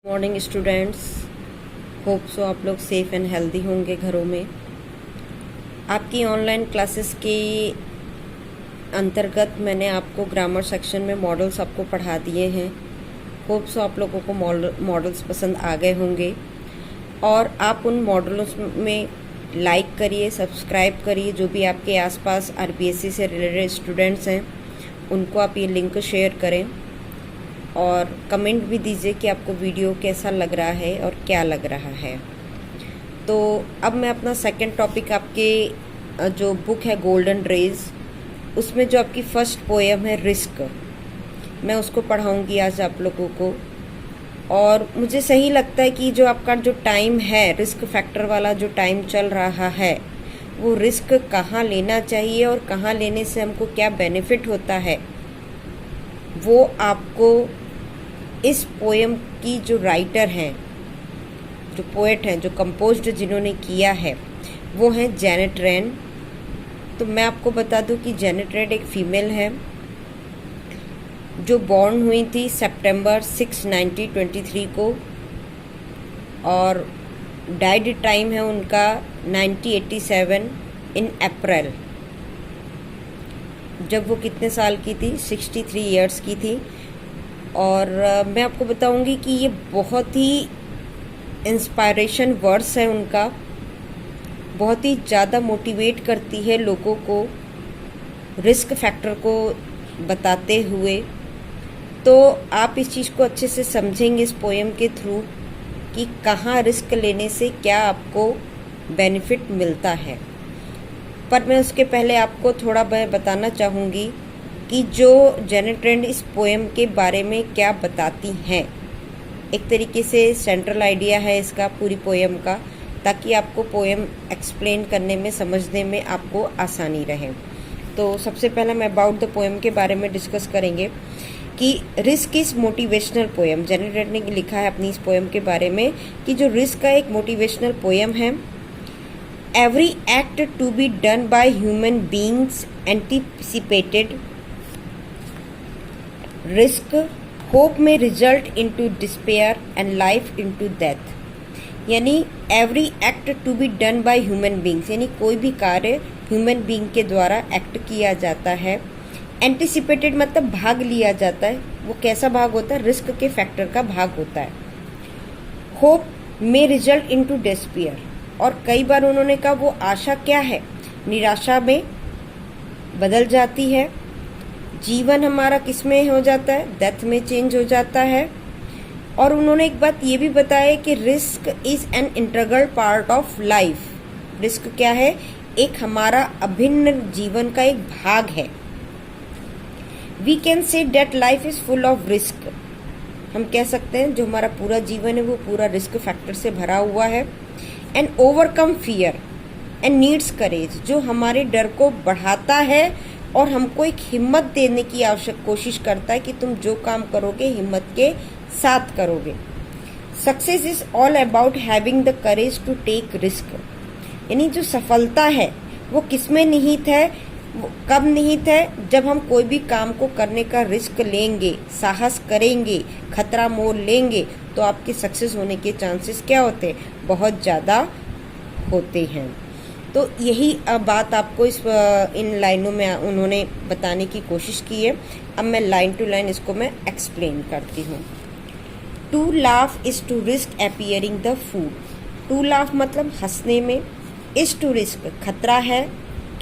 Morning students, hope so आप लोग safe and healthy होंगे घरों में। आपकी ऑनलाइन क्लासेस के अंतर्गत मैंने आपको ग्रामर सेक्शन में मॉडल्स आपको पढ़ा दिए हैं। होप सो आप लोगों को मॉडल्स पसंद आ गए होंगे और आप उन मॉडल्स में लाइक करिए, सब्सक्राइब करिए। जो भी आपके आसपास आरपीएससी से रिलेटेड स्टूडेंट्स हैं उनको आप ये लिंक शेयर करें और कमेंट भी दीजिए कि आपको वीडियो कैसा लग रहा है और क्या लग रहा है। तो अब मैं अपना सेकंड टॉपिक, आपके जो बुक है गोल्डन रेज, उसमें जो आपकी फर्स्ट पोएम है रिस्क, मैं उसको पढ़ाऊंगी आज आप लोगों को। और मुझे सही लगता है कि जो आपका जो टाइम है, रिस्क फैक्टर वाला जो टाइम चल रहा है, वो रिस्क कहाँ लेना चाहिए और कहाँ लेने से हमको क्या बेनिफिट होता है, वो आपको इस पोएम की जो राइटर हैं, जो पोएट हैं, जो कंपोज्ड जिन्होंने किया है, वो हैं जेनेट रेन। तो मैं आपको बता दूं कि जेनेट रेन एक फीमेल है जो बॉर्न हुई थी सितंबर 6, 1923 को और डाइड टाइम है उनका 1987 इन अप्रैल। जब वो कितने साल की थी? 63 इयर्स की थी। और मैं आपको बताऊंगी कि ये बहुत ही इंस्पायरेशन वर्ड्स है उनका, बहुत ही ज़्यादा मोटिवेट करती है लोगों को रिस्क फैक्टर को बताते हुए। तो आप इस चीज़ को अच्छे से समझेंगे इस पोएम के थ्रू कि कहाँ रिस्क लेने से क्या आपको बेनिफिट मिलता है। पर मैं उसके पहले आपको थोड़ा मैं बताना चाहूँगी कि जो जेनेट रेन इस पोएम के बारे में क्या बताती हैं। एक तरीके से सेंट्रल आइडिया है इसका पूरी पोएम का, ताकि आपको पोएम एक्सप्लेन करने में, समझने में आपको आसानी रहे। तो सबसे पहले मैं अबाउट द पोएम के बारे में डिस्कस करेंगे कि risk is motivational poem. Janet rain ने लिखा है अपनी इस पोएम के बारे में कि जो रिस्क का एक मोटिवेशनल पोएम है। Every act to be done by human beings anticipated risk hope may result into despair and life into death. यानी every act to be done by human beings, यानी कोई भी कार्य ह्यूमन बीइंग के द्वारा act किया जाता है। एंटिसिपेटेड मतलब भाग लिया जाता है। वो कैसा भाग होता है? रिस्क के फैक्टर का भाग होता है। Hope may result into despair, और कई बार उन्होंने कहा वो आशा क्या है? निराशा में बदल जाती है। जीवन हमारा किस में हो जाता है? डेथ में चेंज हो जाता है। और उन्होंने एक बात ये भी बताया कि risk is an integral part of life. Risk क्या है? एक हमारा अभिन्न जीवन का एक भाग है। We can say that life is full of risk. हम कह सकते हैं जो हमारा पूरा जीवन है वो पूरा रिस्क फैक्टर से भरा हुआ है। And overcome fear and needs courage, जो हमारे डर को बढ़ाता है और हमको एक हिम्मत देने की आवश्यक कोशिश करता है कि तुम जो काम करोगे हिम्मत के साथ करोगे। Success is all about having the courage to take risk. यानी जो सफलता है वो किसमें निहित है? कब निहित है? जब हम कोई भी काम को करने का रिस्क लेंगे, साहस करेंगे, खतरा मोल लेंगे, तो आपके सक्सेस होने के चांसेस क्या होते हैं? बहुत ज़्यादा होते हैं। तो यही बात आपको इन लाइनों में उन्होंने बताने की कोशिश की है। अब मैं लाइन टू लाइन इसको मैं एक्सप्लेन करती हूँ। To laugh is to risk appearing the fool. To laugh मतलब हंसने में, इज टू रिस्क खतरा है।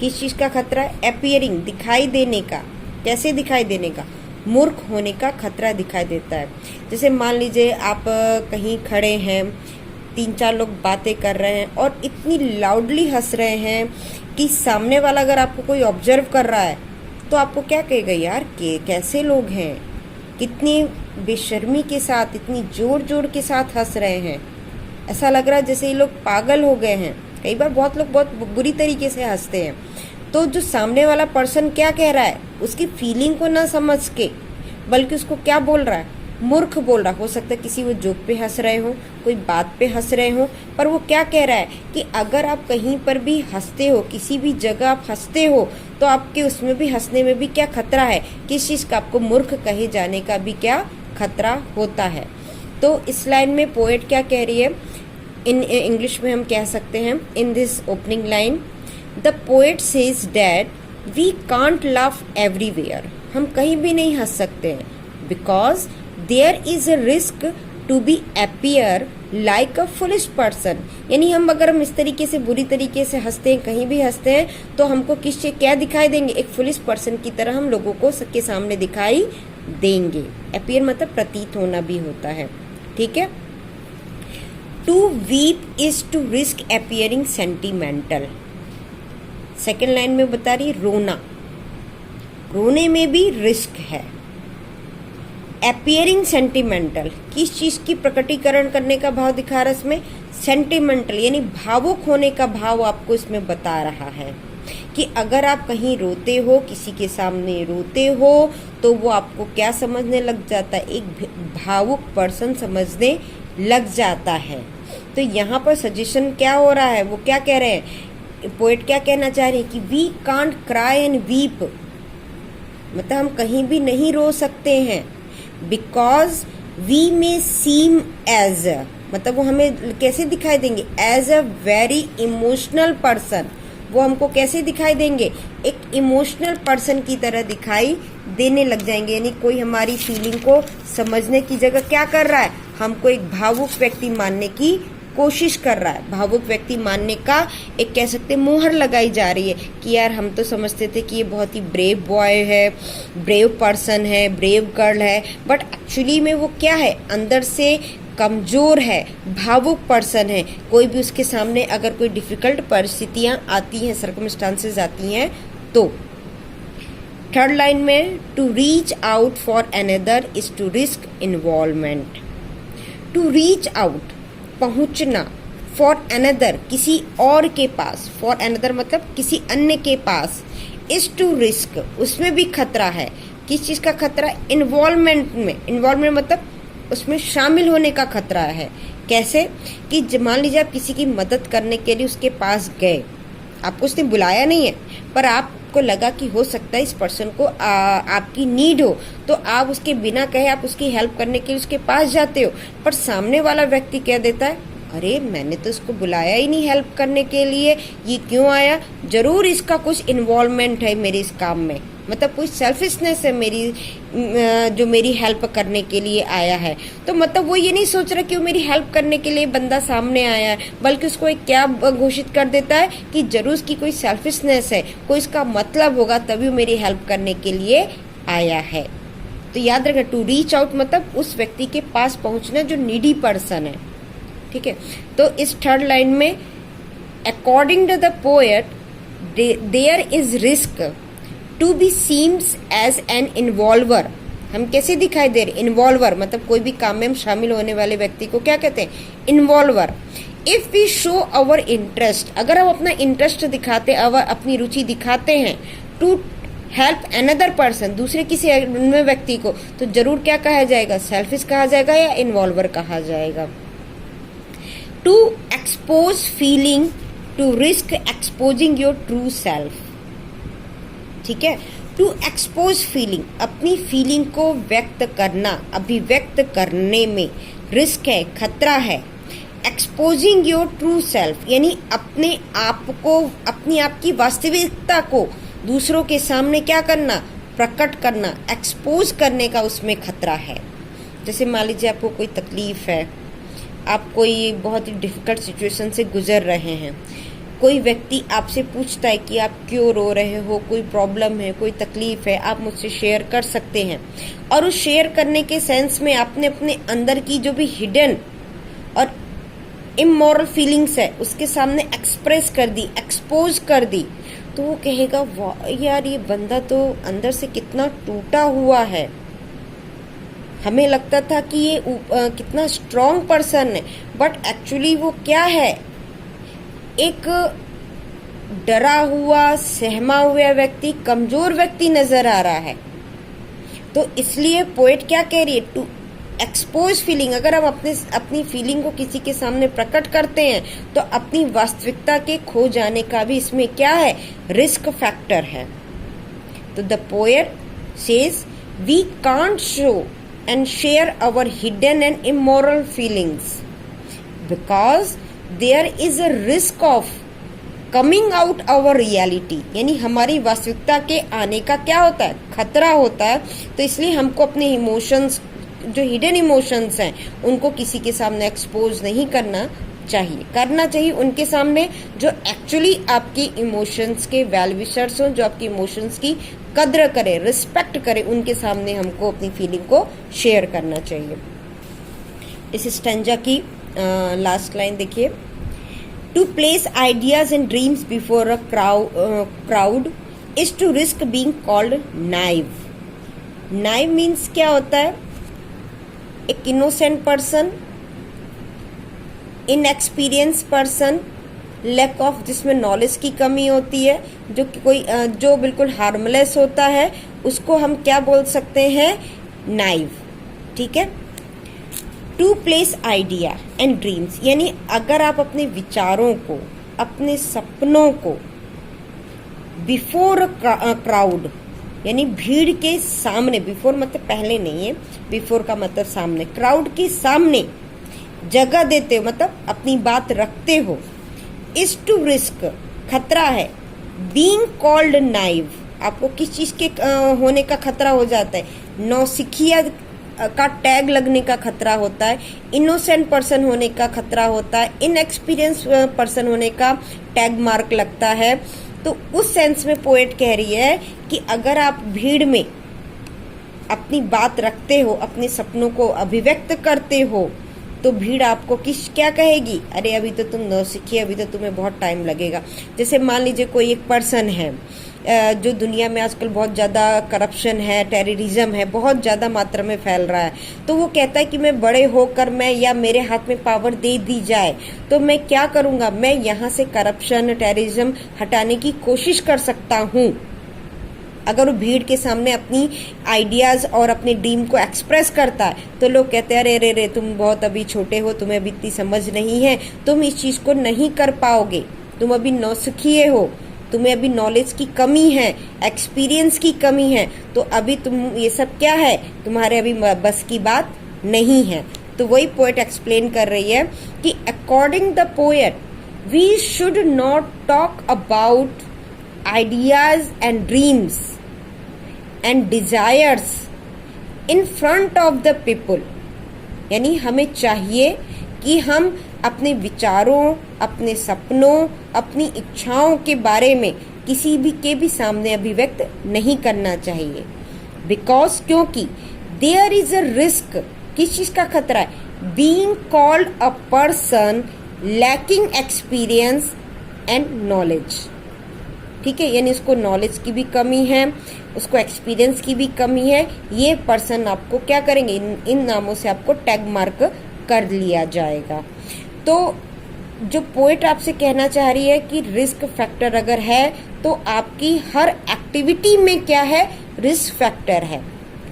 किस चीज़ का खतरा है? अपीयरिंग दिखाई देने का। कैसे दिखाई देने का? मूर्ख होने का खतरा दिखाई देता है। जैसे मान लीजिए आप कहीं खड़े हैं, 3-4 लोग बातें कर रहे हैं और इतनी लाउडली हंस रहे हैं कि सामने वाला अगर आपको कोई ऑब्जर्व कर रहा है तो आपको क्या कहेगा? यार कैसे लोग हैं, कितनी बेशर्मी के साथ, इतनी जोर जोर के साथ हंस रहे हैं। ऐसा लग रहा है जैसे ये लोग पागल हो गए हैं। कई बार बहुत लोग बहुत बुरी तरीके से हंसते हैं। तो जो सामने वाला पर्सन क्या कह रहा है, उसकी फीलिंग को ना समझ के, बल्कि उसको क्या बोल रहा है? मूर्ख बोल रहा। हो सकता है किसी वो जोक पे हंस रहे हो, कोई बात पे हंस रहे हो, पर वो क्या कह रहा है कि अगर आप कहीं पर भी हंसते हो, किसी भी जगह आप हंसते हो, तो आपके उसमें भी हंसने में भी क्या खतरा है? किस चीज़ का? आपको मूर्ख कहे जाने का भी क्या खतरा होता है। तो इस लाइन में पोएट क्या कह रही है, इन इंग्लिश में हम कह सकते हैं, in this opening line the poet says that we can't laugh everywhere, हम कहीं भी नहीं हंस सकते हैं, because there is a risk to be appear like a foolish person, यानी अगर हम इस तरीके से बुरी तरीके से हंसते हैं, कहीं भी हंसते हैं, तो हमको क्या दिखाई देंगे, एक फुलिश पर्सन की तरह हम लोगों को सबके सामने दिखाई देंगे। अपीयर मतलब प्रतीत होना भी होता है, ठीक है। To weep is to risk appearing sentimental, second line में बता रही रोना, रोने में भी रिस्क है। अपीयरिंग सेंटिमेंटल, किस चीज की प्रकटीकरण करने का भाव दिखा रहा है इसमें, सेंटिमेंटल यानी भावुक होने का भाव आपको इसमें बता रहा है कि अगर आप कहीं रोते हो, किसी के सामने रोते हो, तो वो आपको क्या समझने लग जाता है, एक भावुक पर्सन समझने लग जाता है। तो यहाँ पर सजेशन क्या हो रहा है, वो क्या कह रहे हैं, पोएट क्या कहना चाह रहे हैं कि we can't cry and weep, मतलब हम कहीं भी नहीं रो सकते हैं, because we may seem as, मतलब वो हमें कैसे दिखाई देंगे, as a very emotional person, वो हमको कैसे दिखाई देंगे, एक इमोशनल पर्सन की तरह दिखाई देने लग जाएंगे, यानी कोई हमारी फीलिंग को समझने की जगह क्या कर रहा है, हमको एक भावुक व्यक्ति मानने की कोशिश कर रहा है। भावुक व्यक्ति मानने का एक कह सकते मोहर लगाई जा रही है कि यार हम तो समझते थे कि ये बहुत ही ब्रेव बॉय है, ब्रेव पर्सन है, ब्रेव गर्ल है, बट एक्चुअली में वो क्या है, अंदर से कमजोर है, भावुक पर्सन है। कोई भी उसके सामने अगर कोई डिफिकल्ट परिस्थितियां आती हैं, सर्कमस्टांसेस आती हैं, तो थर्ड लाइन में to reach out for another is to risk involvement. To reach out पहुंचना, फॉर अनदर किसी और के पास, फॉर अनदर मतलब किसी अन्य के पास, इज टू रिस्क उसमें भी खतरा है। किस चीज का खतरा, इन्वॉल्वमेंट में, इन्वॉल्वमेंट मतलब उसमें शामिल होने का खतरा है। कैसे कि मान लीजिए आप किसी की मदद करने के लिए उसके पास गए, आपको उसने बुलाया नहीं है, पर आपको लगा कि हो सकता है इस पर्सन को आपकी नीड हो, तो आप उसके बिना कहे आप उसकी हेल्प करने के लिए उसके पास जाते हो, पर सामने वाला व्यक्ति कह देता है अरे मैंने तो इसको बुलाया ही नहीं हेल्प करने के लिए, ये क्यों आया, जरूर इसका कुछ इन्वॉल्वमेंट है मेरे इस काम में, मतलब कोई सेल्फिशनेस है मेरी, जो मेरी हेल्प करने के लिए आया है। तो मतलब वो ये नहीं सोच रहा कि वो मेरी हेल्प करने के लिए बंदा सामने आया है, बल्कि उसको एक क्या घोषित कर देता है कि जरूर उसकी कोई सेल्फिशनेस है, कोई इसका मतलब होगा तभी वो मेरी हेल्प करने के लिए आया है। तो याद रखना, टू रीच आउट मतलब उस व्यक्ति के पास पहुंचना जो नीडी पर्सन है, ठीक है। तो इस थर्ड लाइन में according to the poet there is risk to be seems as an involver, हम कैसे दिखाई दे रहे, इन्वॉल्वर मतलब कोई भी काम में हम शामिल होने वाले व्यक्ति को क्या कहते हैं, involver. If we show our interest, अगर हम अपना इंटरेस्ट दिखाते, अपनी रुचि दिखाते हैं, टू हेल्प अनदर पर्सन, दूसरे किसी अन्य व्यक्ति को, तो जरूर क्या कहा जाएगा, सेल्फिश कहा जाएगा या इन्वॉल्वर कहा जाएगा। To expose feeling to risk exposing your true self, ठीक है। टू एक्सपोज फीलिंग, अपनी फीलिंग को व्यक्त करना, अभिव्यक्त करने में रिस्क है, खतरा है। एक्सपोजिंग योर ट्रू सेल्फ यानी अपने आप को, अपनी आप की वास्तविकता को दूसरों के सामने क्या करना, प्रकट करना, एक्सपोज करने का उसमें खतरा है। जैसे मान लीजिए आपको कोई तकलीफ है, आप कोई बहुत ही डिफिकल्ट सिचुएशन से गुजर रहे हैं, कोई व्यक्ति आपसे पूछता है कि आप क्यों रो रहे हो, कोई प्रॉब्लम है, कोई तकलीफ है, आप मुझसे शेयर कर सकते हैं। और उस शेयर करने के सेंस में आपने अपने अंदर की जो भी हिडन और इमोरल फीलिंग्स है उसके सामने एक्सप्रेस कर दी, एक्सपोज कर दी, तो वो कहेगा वाह यार ये बंदा तो अंदर से कितना टूटा हुआ है, हमें लगता था कि ये कितना स्ट्रॉन्ग पर्सन है, बट एक्चुअली वो क्या है, एक डरा हुआ, सहमा हुआ व्यक्ति, कमजोर व्यक्ति नजर आ रहा है। तो इसलिए पोएट क्या कह रही है, टू एक्सपोज फीलिंग, अगर हम अपनी फीलिंग को किसी के सामने प्रकट करते हैं तो अपनी वास्तविकता के खो जाने का भी इसमें क्या है, रिस्क फैक्टर है। तो the poet says we can't show and share our hidden and immoral feelings, because there is a risk of coming out our reality, यानी हमारी वास्तविकता के आने का क्या होता है, खतरा होता है। तो इसलिए हमको अपने इमोशंस, जो हिडन इमोशंस हैं, उनको किसी के सामने एक्सपोज नहीं करना चाहिए उनके सामने जो एक्चुअली आपकी इमोशंस के वेल विशर्स हो, जो आपकी इमोशंस की कद्र करे, रिस्पेक्ट करे, उनके सामने हमको अपनी फीलिंग को शेयर करना चाहिए। इस स्टैंजा की लास्ट लाइन देखिए, to place ideas and dreams before a crowd is to risk being called naive. Naive means क्या होता है, एक innocent person, inexperience person, lack of, जिसमें नॉलेज की कमी होती है, जो बिल्कुल हार्मलेस होता है, उसको हम क्या बोल सकते हैं, नाइव। ठीक है। To place idea and dreams, यानी अगर आप अपने विचारों को, अपने सपनों को बिफोर क्राउड, यानी भीड़ के सामने, बिफोर मतलब पहले नहीं है, बिफोर का मतलब सामने, क्राउड के सामने जगह देते हो, मतलब अपनी बात रखते हो, इज टू रिस्क, खतरा है, बीइंग कॉल्ड नाइव, आपको किस चीज के होने का खतरा हो जाता है, नौसिखिया का टैग लगने का खतरा होता है, इनोसेंट पर्सन होने का खतरा होता है, इनएक्सपीरियंस पर्सन होने का टैग मार्क लगता है। तो उस सेंस में पोएट कह रही है कि अगर आप भीड़ में अपनी बात रखते हो, अपने सपनों को अभिव्यक्त करते हो, तो भीड़ आपको क्या कहेगी, अरे अभी तो तुम नौसिखिए, अभी तो तुम्हें बहुत टाइम लगेगा। जैसे मान लीजिए कोई एक पर्सन है, जो दुनिया में आजकल बहुत ज़्यादा करप्शन है, टेररिज्म है, बहुत ज़्यादा मात्रा में फैल रहा है, तो वो कहता है कि मैं बड़े होकर या मेरे हाथ में पावर दे दी जाए तो मैं क्या करूँगा, मैं यहाँ से करप्शन, टेररिज्म हटाने की कोशिश कर सकता हूँ। अगर वो भीड़ के सामने अपनी आइडियाज़ और अपने ड्रीम को एक्सप्रेस करता है, तो लोग कहते हैं अरे रे तुम बहुत अभी छोटे हो, तुम्हें अभी इतनी समझ नहीं है, तुम इस चीज़ को नहीं कर पाओगे, तुम अभी नौसिखिए हो, तुम्हें अभी नॉलेज की कमी है, एक्सपीरियंस की कमी है, तो अभी तुम ये सब क्या है, तुम्हारे अभी बस की बात नहीं है। तो वही पोएट एक्सप्लेन कर रही है कि according the poet we should not talk about ideas and dreams and desires in front of the people, यानी हमें चाहिए कि हम अपने विचारों, अपने सपनों, अपनी इच्छाओं के बारे में किसी भी के भी सामने अभिव्यक्त नहीं करना चाहिए। बिकॉज, क्योंकि देयर इज अ रिस्क, किस चीज का खतरा है, being called a person lacking experience and knowledge. ठीक है, यानी उसको नॉलेज की भी कमी है, उसको एक्सपीरियंस की भी कमी है, ये पर्सन आपको क्या करेंगे, इन नामों से आपको टैग मार्क कर लिया जाएगा। तो जो पोएट आपसे कहना चाह रही है कि रिस्क फैक्टर अगर है तो आपकी हर एक्टिविटी में क्या है, रिस्क फैक्टर है।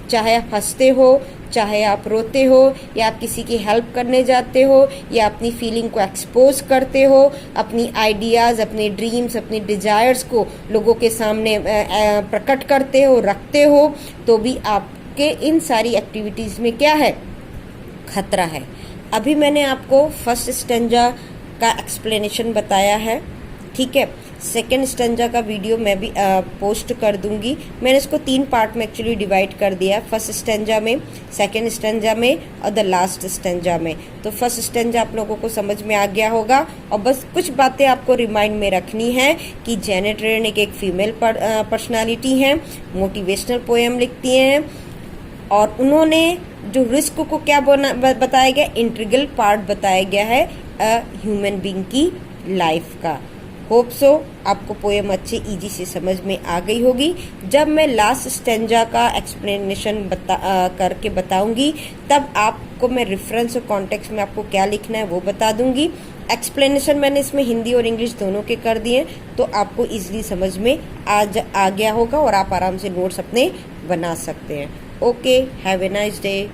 चाहे आप हंसते हो, चाहे आप रोते हो, या आप किसी की हेल्प करने जाते हो, या अपनी फीलिंग को एक्सपोज करते हो, अपनी आइडियाज़, अपने ड्रीम्स, अपने डिजायर्स को लोगों के सामने प्रकट करते हो, रखते हो, तो भी आपके इन सारी एक्टिविटीज़ में क्या है, खतरा है। अभी मैंने आपको फर्स्ट स्टेंजा का एक्सप्लेनेशन बताया है, ठीक है। सेकेंड स्टेंजा का वीडियो मैं भी पोस्ट कर दूंगी। मैंने इसको 3 पार्ट में एक्चुअली डिवाइड कर दिया, फर्स्ट स्टेंजा में, सेकेंड स्टेंजा में और द लास्ट स्टेंजा में। तो फर्स्ट स्टेंजा आप लोगों को समझ में आ गया होगा, और बस कुछ बातें आपको रिमाइंड में रखनी है कि जेनेट रेन एक फीमेल पर्सनालिटी है, मोटिवेशनल पोएम लिखती हैं, और उन्होंने जो रिस्क को क्या बताया गया, इंटीग्रल पार्ट बताया गया है ह्यूमन बीइंग की लाइफ का। होप सो आपको पोएम अच्छे इजी से समझ में आ गई होगी। जब मैं लास्ट स्टेंजा का एक्सप्लेनेशन करके बताऊंगी, तब आपको मैं रेफरेंस और कॉन्टेक्स्ट में आपको क्या लिखना है वो बता दूंगी। एक्सप्लेनेशन मैंने इसमें हिंदी और इंग्लिश दोनों के कर दिए, तो आपको इजीली समझ में आ गया होगा और आप आराम से नोट्स अपने बना सकते हैं। Okay, have a nice day.